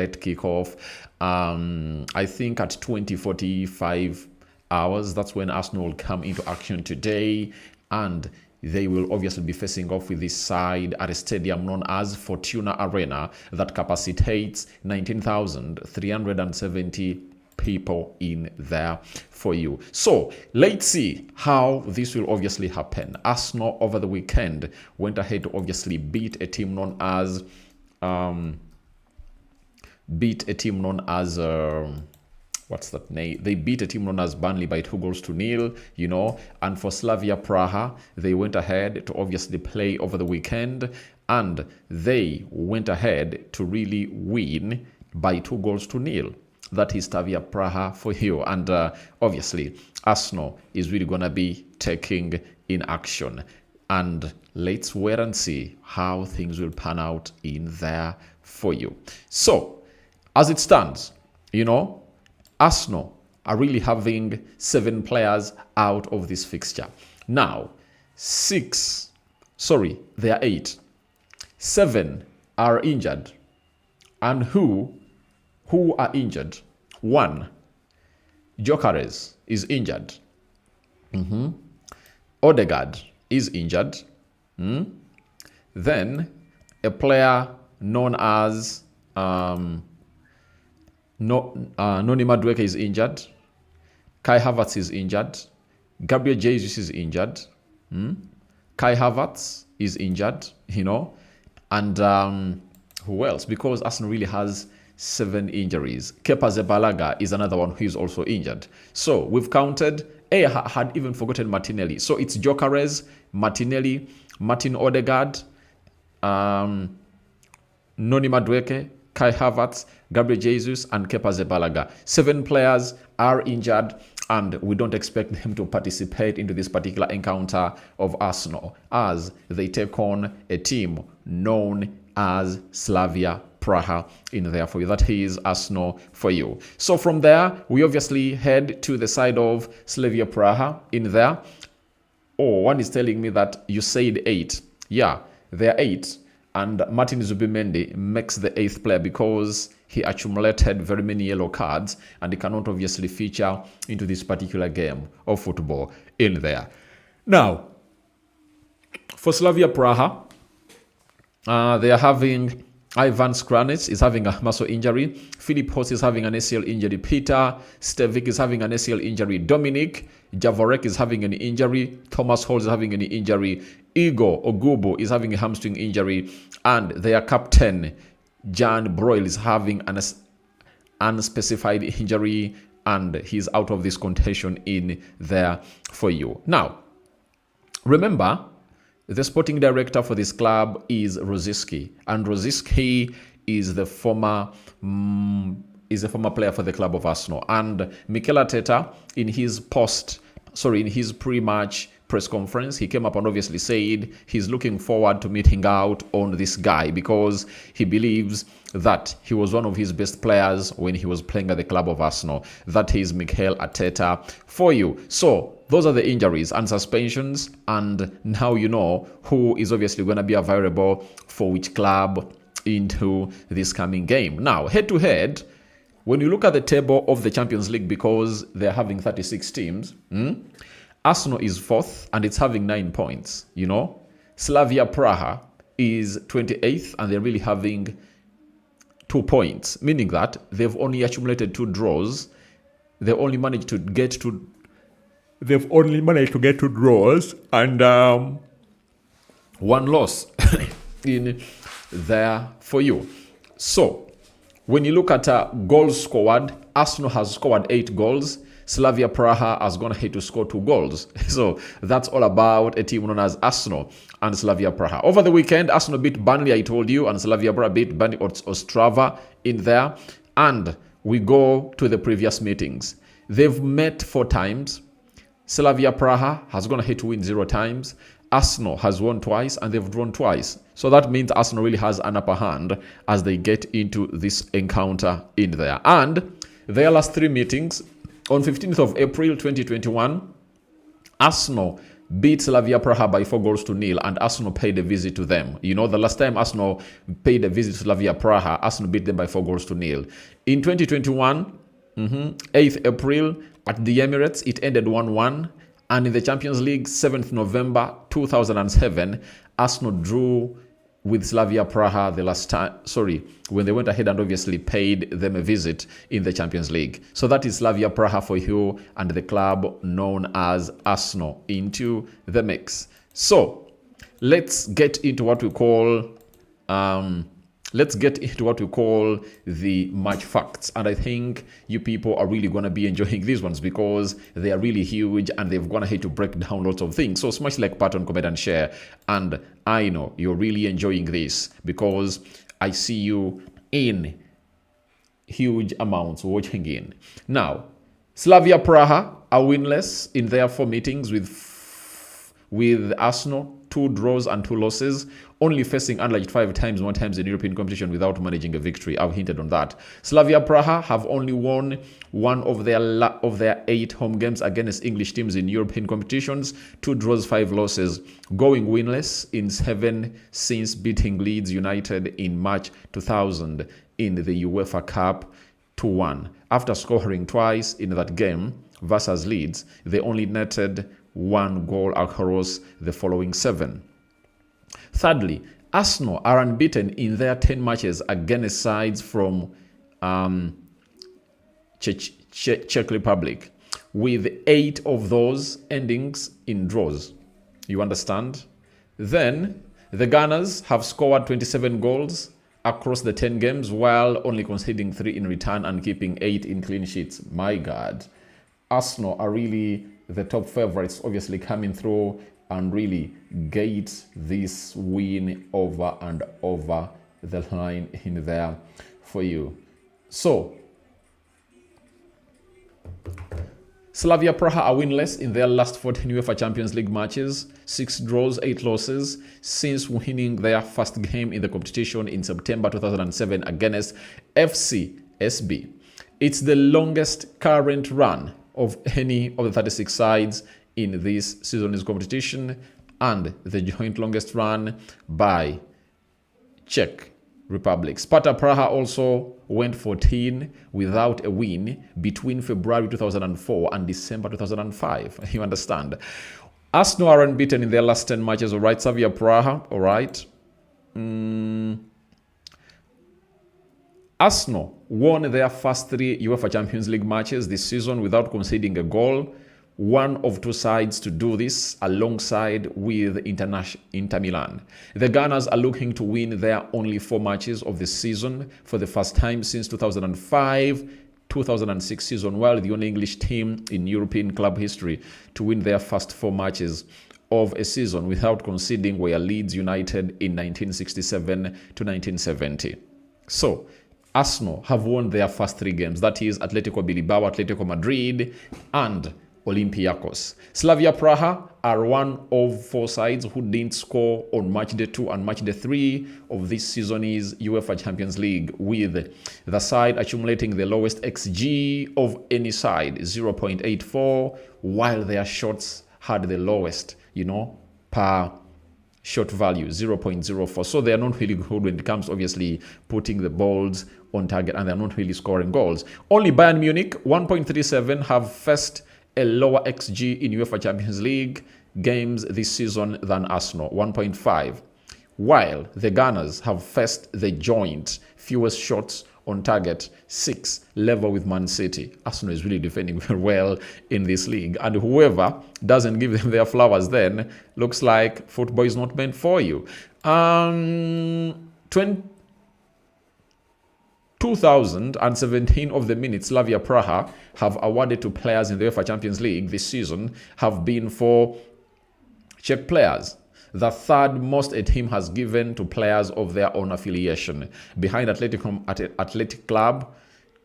at kickoff. I think at 20:45 hours, that's when Arsenal will come into action today, and they will obviously be facing off with this side at a stadium known as Fortuna Arena that capacitates 19,370 people in there for you. So let's see how this will obviously happen. Arsenal over the weekend went ahead to obviously beat a team known as what's that name? They beat a team known as Burnley by 2-0, you know. And for Slavia Praha, they went ahead to obviously play over the weekend, and they went ahead to really win by 2-0. That is Slavia Praha for you. And obviously, Arsenal is really going to be taking in action. And let's wait and see how things will pan out in there for you. So, as it stands, you know, Arsenal are really having 7 players out of this fixture. Now, there are 8. 7 are injured. And who are injured? 1, Gyökeres is injured. Odegaard is injured. Then a player known as Noni Madueke is injured. Kai Havertz is injured. Gabriel Jesus is injured. Kai Havertz is injured, you know. And who else? Because Arsenal really has 7 injuries. Kepa Arrizabalaga is another one who is also injured. So we've counted. I had even forgotten Martinelli. So it's Gyökeres, Martinelli, Martin Odegaard, Noni Madueke, Kai Havertz, Gabriel Jesus, and Kepa Arrizabalaga. 7 players are injured, and we don't expect them to participate into this particular encounter of Arsenal as they take on a team known as Slavia Praha in there for you. That is Arsenal for you. So from there, we obviously head to the side of Slavia Praha in there. Oh, one is telling me that you said 8. Yeah, there are 8. And Martin Zubimendi makes the 8th player because he accumulated very many yellow cards and he cannot obviously feature into this particular game of football in there. Now, for Slavia Praha, they are having Ivan Skranec is having a muscle injury. Philip Hoss is having an ACL injury. Peter Stevic is having an ACL injury. Dominic Javorek is having an injury. Thomas Hall is having an injury. Igor Ogubo is having a hamstring injury. And their captain, Jan Broyle, is having an unspecified injury. And he's out of this contention in there for you. Now, remember, the sporting director for this club is Rosicky, and Rosicky is the former player for the club of Arsenal. And Mikel Arteta, in his pre-match press conference, he came up and obviously said he's looking forward to meeting out on this guy because he believes that he was one of his best players when he was playing at the club of Arsenal. That is Mikel Arteta for you. So those are the injuries and suspensions, and now you know who is obviously going to be available for which club into this coming game. Now, head-to-head, when you look at the table of the Champions League, because they're having 36 teams, Arsenal is 4th and it's having 9 points, you know. Slavia Praha is 28th and they're really having 2 points, meaning that they've only accumulated 2 draws. They've only managed to get to draws and 1 loss in there for you. So when you look at goals scored, Arsenal has scored 8 goals. Slavia Praha has gone ahead to score 2 goals. So that's all about a team known as Arsenal and Slavia Praha. Over the weekend, Arsenal beat Burnley, I told you, and Slavia Praha beat Burnley Ostrava in there. And we go to the previous meetings. They've met 4 times. Slavia Praha has gone ahead to win 0 times. Arsenal has won twice and they've drawn twice. So that means Arsenal really has an upper hand as they get into this encounter in there. And their last 3 meetings, on 15th of April 2021, Arsenal beat Slavia Praha by 4-0, and Arsenal paid a visit to them. You know, the last time Arsenal paid a visit to Slavia Praha, Arsenal beat them by 4-0. In 2021, 8th April at the Emirates, it ended 1-1. And in the Champions League, 7th November 2007, Arsenal drew with Slavia Praha the last time, when they went ahead and obviously paid them a visit in the Champions League. So that is Slavia Praha for you and the club known as Arsenal into the mix. So let's get into what we call the match facts. And I think you people are really going to be enjoying these ones because they are really huge and they've gone ahead to break down lots of things. So smash like button, comment and share. And I know you're really enjoying this because I see you in huge amounts watching in. Now, Slavia Praha are winless in their 4 meetings with Arsenal, 2 draws and 2 losses, only facing unlike 5 times, 1 times in European competition without managing a victory. I've hinted on that. Slavia Praha have only won 1 of their 8 home games against English teams in European competitions, 2 draws, 5 losses, going winless in 7 since beating Leeds United in March 2000 in the UEFA Cup 2-1. After scoring twice in that game versus Leeds, they only netted 1 goal across the following 7. Thirdly, Arsenal are unbeaten in their 10 matches against sides from Czech Republic, with 8 of those endings in draws. You understand? Then, the Gunners have scored 27 goals across the 10 games while only conceding 3 in return and keeping 8 in clean sheets. My God. Arsenal are really the top favorites, obviously coming through and really gate this win over and over the line in there for you. So, Slavia Praha are winless in their last 14 UEFA Champions League matches, 6 draws, 8 losses, since winning their first game in the competition in September 2007 against FC SB. It's the longest current run of any of the 36 sides in this season's competition and the joint longest run by Czech Republic. Sparta Praha also went 14 without a win between February 2004 and December 2005. You understand? Arsenal are unbeaten in their last 10 matches, all right? Slavia Praha, all right? Arsenal won their first 3 UEFA Champions League matches this season without conceding a goal. One of 2 sides to do this alongside with Inter Milan. The Gunners are looking to win their only 4 matches of the season for the first time since 2005-2006 season, while the only English team in European club history to win their first 4 matches of a season without conceding were Leeds United in 1967-1970. So, Arsenal have won their first 3 games. That is Atletico Bilbao, Atletico Madrid, and Olympiacos. Slavia Praha are one of 4 sides who didn't score on match day 2 and match day 3 of this season's UEFA Champions League, with the side accumulating the lowest XG of any side, 0.84, while their shots had the lowest, per shot value, 0.04. So they are not really good when it comes, obviously, putting the balls on target, and they're not really scoring goals. Only Bayern Munich, 1.37, have faced a lower XG in UEFA Champions League games this season than Arsenal, 1.5, while the Gunners have faced the joint fewest shots on target, 6, level with Man City. Arsenal is really defending very well in this league, and whoever doesn't give them their flowers then looks like football is not meant for you. 2017 of the minutes Slavia Praha have awarded to players in the UEFA Champions League this season have been for Czech players, the third most a team has given to players of their own affiliation, behind Athletic Club,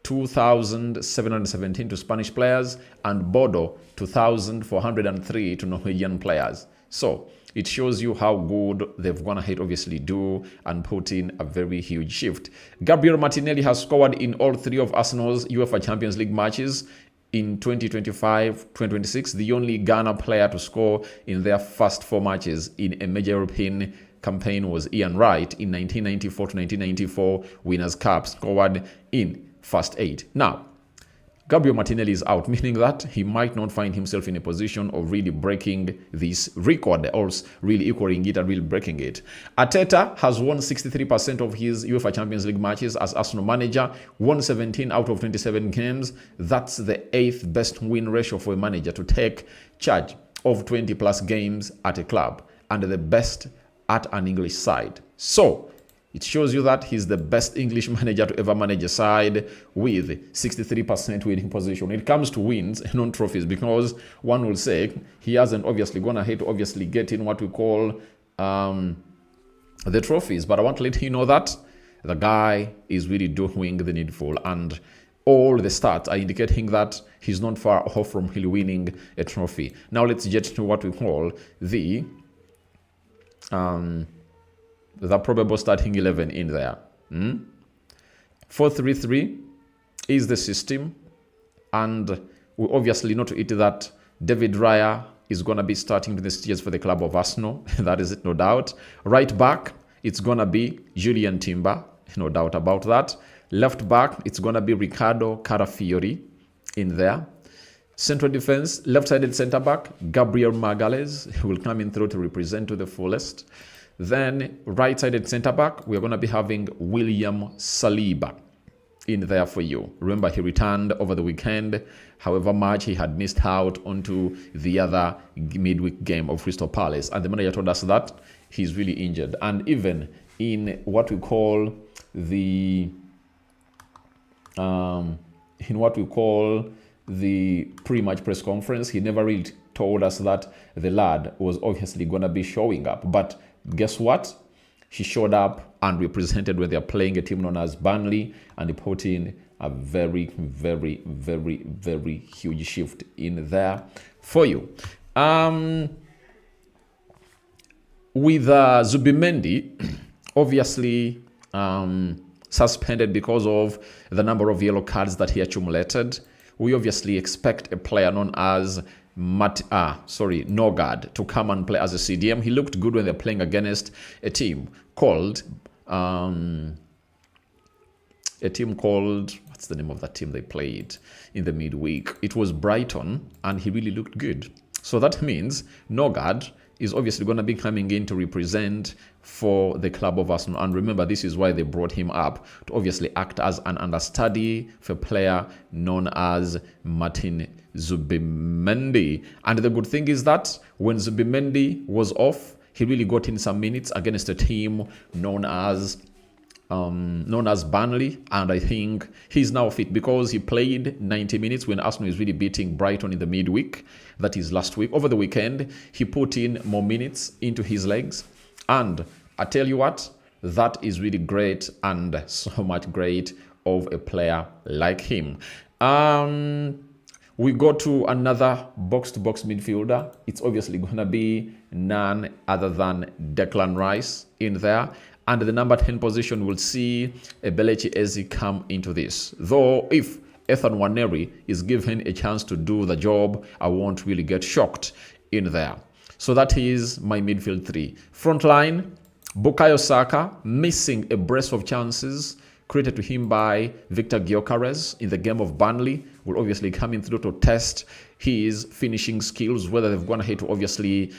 2,717 to Spanish players, and Bodo, 2,403 to Norwegian players. So it shows you how good they've gone ahead, obviously, do and put in a very huge shift. Gabriel Martinelli has scored in all 3 of Arsenal's UEFA Champions League matches in 2025-2026, the only Ghana player to score in their first 4 matches in a major European campaign was Ian Wright in 1994 to 1994 Winners' Cup, scored in first 8. Now, Gabriel Martinelli is out, meaning that he might not find himself in a position of really breaking this record or really equaling it and really breaking it. Arteta has won 63% of his UEFA Champions League matches as Arsenal manager, won 17 out of 27 games. That's the 8th best win ratio for a manager to take charge of 20 plus games at a club, and the best at an English side. So it shows you that he's the best English manager to ever manage a side with 63% winning position. It comes to wins and not trophies, because one will say he hasn't obviously gone ahead to obviously get in what we call the trophies. But I want to let you know that the guy is really doing the needful, and all the stats are indicating that he's not far off from really winning a trophy. Now let's get to what we call the probable starting 11 in there. 4-3-3 is the system, and we obviously know to it that David Raya is going to be starting the stages for the club of Arsenal. That is it, no doubt. Right back, it's going to be Julian Timber, no doubt about that. Left back, it's going to be Ricardo Carafiori in there. Central defense, left-sided centre-back, Gabriel Magalhaes, who will come in through to represent to the fullest. Then right-sided centre-back, we're going to be having William Saliba in there for you. Remember, he returned over the weekend, however much he had missed out onto the other midweek game of Crystal Palace. And the manager told us that he's really injured. And even in what we call the pre-match press conference, he never really told us that the lad was obviously going to be showing up. But guess what? He showed up and represented when they're playing a team known as Burnley, and he put in a very, very, very, very huge shift in there for you. With Zubimendi, obviously suspended because of the number of yellow cards that he accumulated, we obviously expect a player known as Nogard to come and play as a CDM. He looked good when they're playing against a team called what's the name of that team they played in the midweek? It was Brighton, and he really looked good. So that means Nogard is obviously going to be coming in to represent for the club of Arsenal. And remember, this is why they brought him up, to obviously act as an understudy for a player known as Martin Zubimendi. And the good thing is that when Zubimendi was off, he really got in some minutes against a team known as Burnley, and I think he's now fit because he played 90 minutes when Arsenal is really beating Brighton in the midweek, that is last week. Over the weekend, he put in more minutes into his legs, and I tell you what, that is really great, and so much great of a player like him. We go to another box-to-box midfielder. It's obviously going to be none other than Declan Rice in there. And the number 10 position will see Ebelechi Eze come into this. Though if Ethan Nwaneri is given a chance to do the job, I won't really get shocked in there. So that is my midfield 3. Front line, Bukayo Saka, missing a brace of chances created to him by Victor Gyökeres in the game of Burnley, will obviously come in through to test his finishing skills, whether they've gone ahead to obviously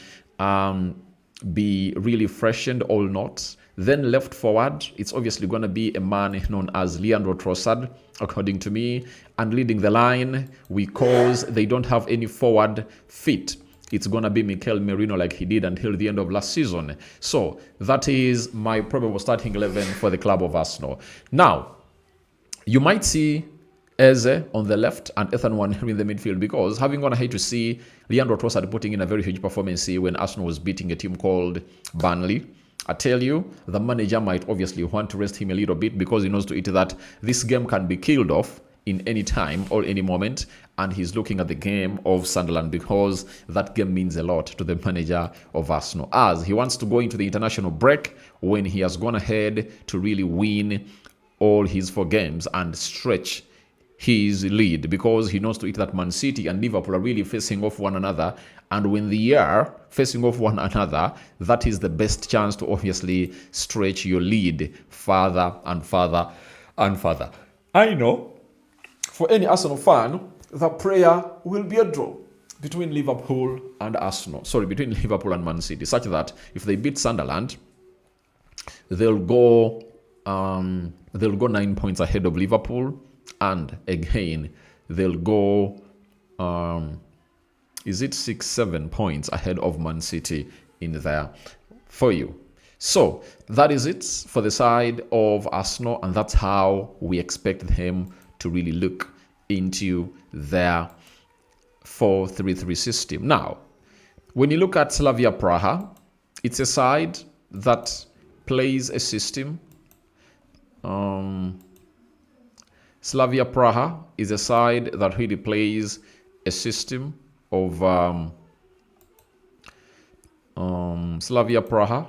be really freshened or not. Then left forward, it's obviously going to be a man known as Leandro Trossard, according to me, and leading the line because they don't have any forward fit. It's going to be Mikel Merino like he did until the end of last season. So that is my probable starting 11 for the club of Arsenal. Now, you might see Eze on the left and Ethan Nwaneri in the midfield, because having gone ahead to see Leandro Trossard putting in a very huge performance here when Arsenal was beating a team called Burnley, I tell you, the manager might obviously want to rest him a little bit because he knows to it that this game can be killed off in any time or any moment, and he's looking at the game of Sunderland because that game means a lot to the manager of Arsenal, as he wants to go into the international break when he has gone ahead to really win all his 4 games and stretch his lead, because he knows to it that Man City and Liverpool are really facing off one another. And when they are facing off one another, that is the best chance to obviously stretch your lead further and further and further. I know for any Arsenal fan, the prayer will be a draw between Liverpool and Arsenal. Sorry, between Liverpool and Man City, such that if they beat Sunderland, they'll go 9 points ahead of Liverpool, and again they'll go 6-7 points ahead of Man City in there for you. So that is it for the side of Arsenal, and that's how we expect them to really look into their 4-3-3 system. Now, when you look at Slavia Praha, it's a side that plays a system. Slavia Praha is a side that really plays a system of Slavia Praha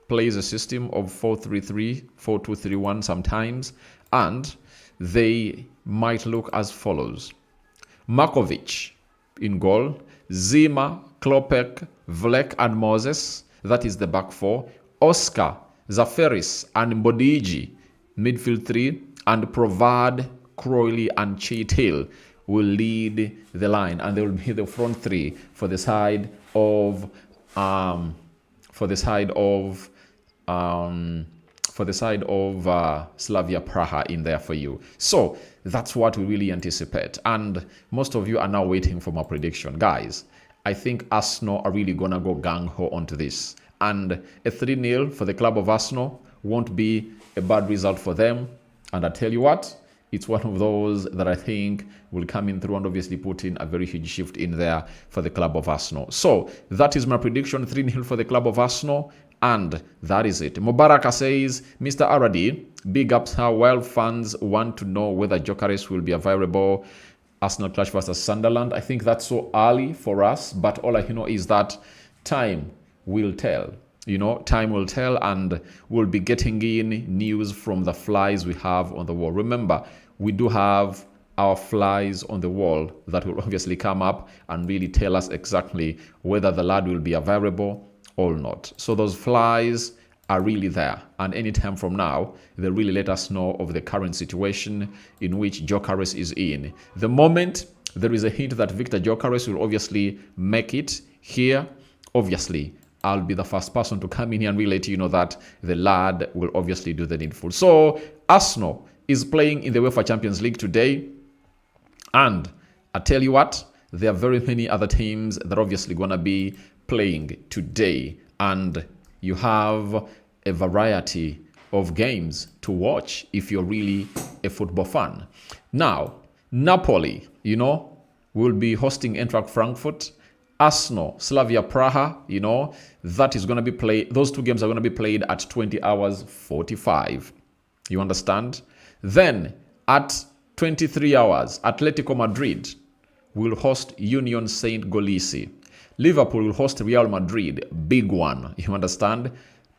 plays a system of 4-3-3, 4-2-3-1 sometimes, and they might look as follows: Markovic in goal, Zima, Klopek, Vlek and Moses, that is the back four, Oscar, Zaferis and Mbodiji, midfield three, and Provad, Croyley and Cheetil will lead the line, and they will be the front three for the side of Slavia Praha in there for you. So that's what we really anticipate, and most of you are now waiting for my prediction. Guys, I think Arsenal are really gonna go gang-ho onto this, and a 3-0 for the club of Arsenal won't be a bad result for them. And I tell you what, it's one of those that I think will come in through and obviously put in a very huge shift in there for the club of Arsenal. So that is my prediction, 3-0 for the club of Arsenal. And that is it. Mubaraka says, Mr. Aradi, big ups how well fans want to know whether Gyökeres will be available. Arsenal clash versus Sunderland. I think that's so early for us, but all I know is that time will tell. Time will tell, and we'll be getting in news from the flies we have on the wall. Remember, we do have our flies on the wall that will obviously come up and really tell us exactly whether the lad will be available or not. So those flies are really there, and anytime from now, they really let us know of the current situation in which Gyökeres is in. The moment there is a hint that Victor Gyökeres will obviously make it here, obviously, I'll be the first person to come in here and really let you know that the lad will obviously do the needful. So Arsenal is playing in the UEFA Champions League today, and I tell you what, there are very many other teams that are obviously going to be playing today, and you have a variety of games to watch if you're really a football fan. Now, Napoli, will be hosting Eintracht Frankfurt. Arsenal, Slavia Praha, that is going to be played. Those two games are going to be played at 20 hours 45. You understand? Then at 23 hours, Atletico Madrid will host Union Saint Golici. Liverpool will host Real Madrid, big one. You understand?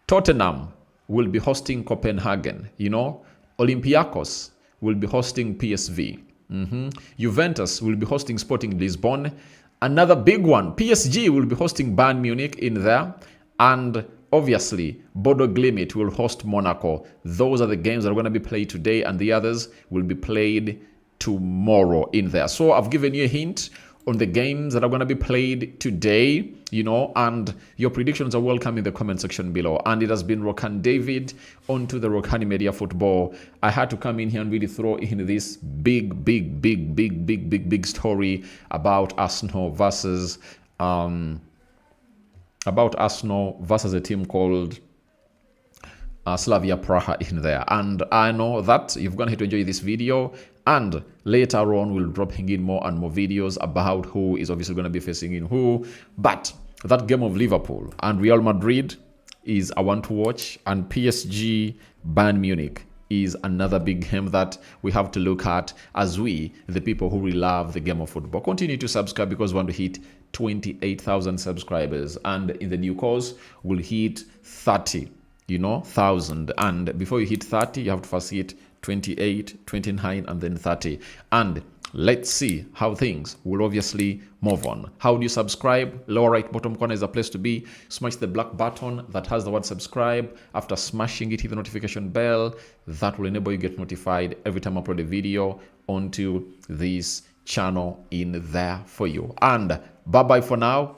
Tottenham will be hosting Copenhagen. Olympiacos will be hosting PSV. Juventus will be hosting Sporting Lisbon. Another big one, PSG will be hosting Bayern Munich in there, and obviously Bodo Glimt will host Monaco. Those are the games that are going to be played today, and the others will be played tomorrow in there. So I've given you a hint on the games that are going to be played today, and your predictions are welcome in the comment section below. And it has been Rokani David onto the Rokani Media Football. I had to come in here and really throw in this big story about Arsenal versus a team called Slavia Praha in there. And I know that you're going to enjoy this video, and later on we'll dropping in more and more videos about who is obviously going to be facing in who. But that game of Liverpool and Real Madrid is a one to watch, and PSG Bayern Munich is another big game that we have to look at as we, the people who really love the game of football. Continue to subscribe because we want to hit 28,000 subscribers, and in the new course we'll hit 30,000, and before you hit 30 you have to first hit 28, 29, and then 30. And let's see how things will obviously move on. How do you subscribe? Lower right bottom corner is a place to be. Smash the black button that has the word subscribe. After smashing it, hit the notification bell. That will enable you to get notified every time I upload a video onto this channel in there for you. And bye bye for now.